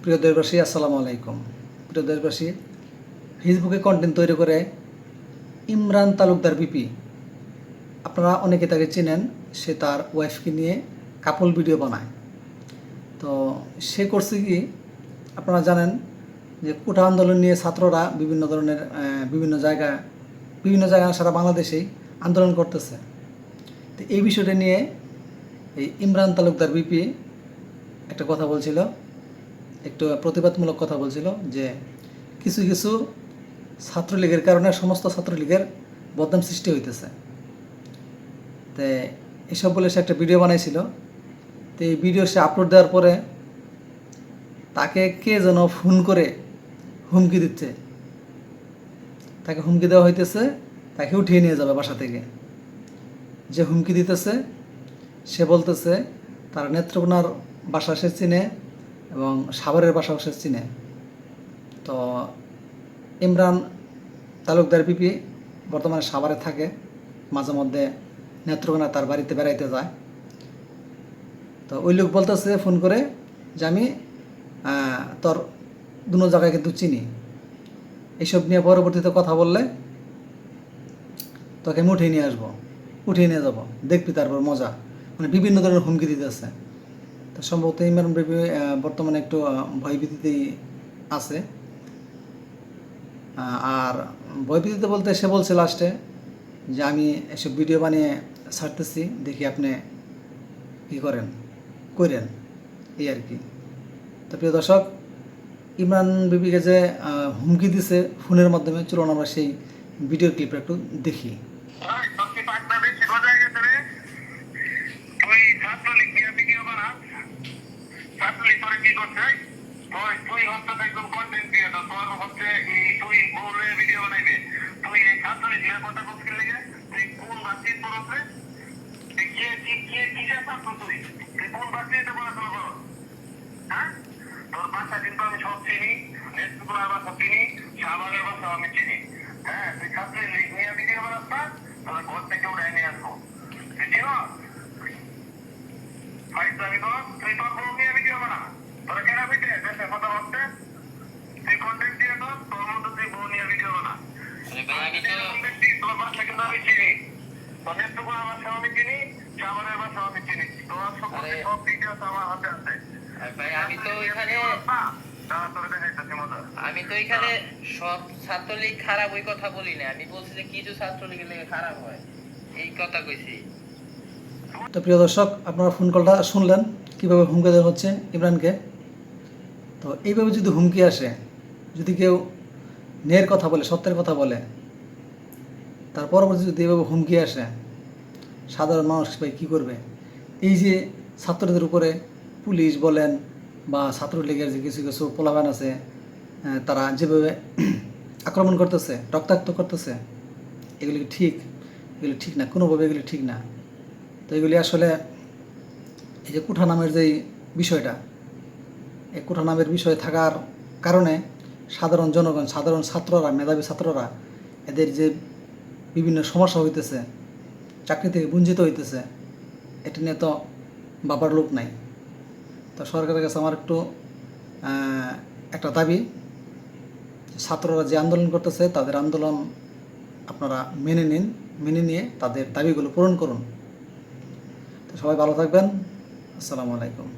প্রিয় দেশবাসী, আসসালামু আলাইকুম। প্রিয় দেশবাসী, ফেসবুকে কন্টেন্ট তৈরি করে ইমরান তালুকদার বিপি, আপনারা অনেকে তাকে চেনেন। সে তার ওয়াইফকে নিয়ে কাপল ভিডিও বানায়। তো সে করছে কি, আপনারা জানেন যে কোটা আন্দোলন নিয়ে ছাত্ররা বিভিন্ন ধরনের বিভিন্ন জায়গায় সারা বাংলাদেশেই আন্দোলন করতেছে। তো এই বিষয়টা নিয়ে এই ইমরান তালুকদার বিপি একটা কথা বলছিল, একটু প্রতিবাদমূলক কথা বলছিল যে কিছু কিছু ছাত্রলীগের কারণে সমস্ত ছাত্রলীগের বদনাম সৃষ্টি হইতেছে। তো এসব বলে সে একটা ভিডিও বানাইছিল। তো এই ভিডিও সে আপলোড দেওয়ার পরে তাকে কে যেন ফোন করে হুমকি দিচ্ছে, তাকে হুমকি দেওয়া হইতেছে তাকে উঠিয়ে নিয়ে যাবে বাসা থেকে। যে হুমকি দিতেছে সে বলতেছে তার নেত্রকোনার বাসা সে চিনে এবং সাভারের বাসাও সে চিনে। তো ইমরান তালুকদার বিপি বর্তমানে সাভারে থাকে, মাঝে মধ্যে নেত্রকোনা তার বাড়িতে বেড়াইতে যায়। তো ওই লোক বলতেছে ফোন করে যে আমি তোর দুনো জায়গায় কিন্তু চিনি। এইসব নিয়ে পরবর্তীতে কথা বললে তোকে আমি উঠিয়ে নিয়ে আসবো, উঠিয়ে নিয়ে যাবো, দেখবি তারপর মজা। মানে বিভিন্ন ধরনের হুমকি দিতেছে। তো সম্ভবত ইমরান বিপি বর্তমানে একটু ভয়ভীতিতেই আছে। আর ভয়ভীতিতে বলতে সে বলছে লাস্টে যে আমি এসব ভিডিও বানিয়ে ছাড়তেছি, দেখি আপনি কী করেন এই আর কি। তো প্রিয় দর্শক, ইমরান বিবিকে যে হুমকি দিছে ফোনের মাধ্যমে, চলুন আমরা সেই ভিডিও ক্লিপটা একটু দেখি। তোর বাসা কিন্তু আমি সব চিনি, নেত্রকোনার বাসা চিনি, সাভারের বাসা আমি চিনি। হ্যাঁ, তুই ছাত্রী লিগ নিয়ে ভিডিও বানাস না, তোর ঘর থেকে উঠে নিয়ে আসবো। তুই চিন ফাইজলামি কর, তুই তোর বউ নিয়ে ভিডিও বানা। তোরা কেন ভিটে দেশে কথা ভাবতে? তুই কন্টেন্ট দিয়ে কর, তোর মতো তুই বউ নিয়ে ভিডিও বানা। তোর বাসা কিন্তু আমি চিনি, তোর নেত্রকোনার বাসা আমি চিনি, সাভারের বাসা আমি চিনি। তোর সব ডিটেলস আমার হাতে আছে। আমি তো এখানে সব ছাত্রলীগ খারাপ ওই কথা বলি না, আমি বলছি যে কিছু ছাত্রলীগের লেগে খারাপ হয় এই কথা কইছি। তো প্রিয় দর্শক, আপনারা ফোন কলটা শুনলেন কীভাবে হুমকি দেওয়া হচ্ছে ইমরানকে। তো এইভাবে যদি হুমকি আসে, যদি কেউ ন্যায়ের কথা বলে, সত্যের কথা বলে, তার পরবর্তী যদি এইভাবে হুমকি আসে, সাধারণ মানুষ ভাই কী করবে? এই যে ছাত্রদের উপরে পুলিশ বলেন বা ছাত্রলীগের যে কিছু কিছু পোলাপান আছে, তারা যেভাবে আক্রমণ করতেছে, রক্তাক্ত করতেছে, এগুলি ঠিক না, কোনোভাবে এগুলি ঠিক না। তো এগুলি আসলে এই যে কুঠা নামের যেই বিষয়টা, এই কুঠা নামের বিষয় থাকার কারণে সাধারণ জনগণ, সাধারণ ছাত্ররা, মেধাবী ছাত্ররা এদের যে বিভিন্ন সমস্যা হইতেছে, চাকরি থেকে বঞ্চিত হইতেছে, এটা নিয়ে তো ভাবার লোক নাই। তো সরকারের কাছে আমার একটা দাবি, ছাত্ররা যে আন্দোলন করতেছে তাদের আন্দোলন আপনারা মেনে নিয়ে তাদের দাবিগুলো পূরণ করুন। তো সবাই ভালো থাকবেন। আসসালামু আলাইকুম।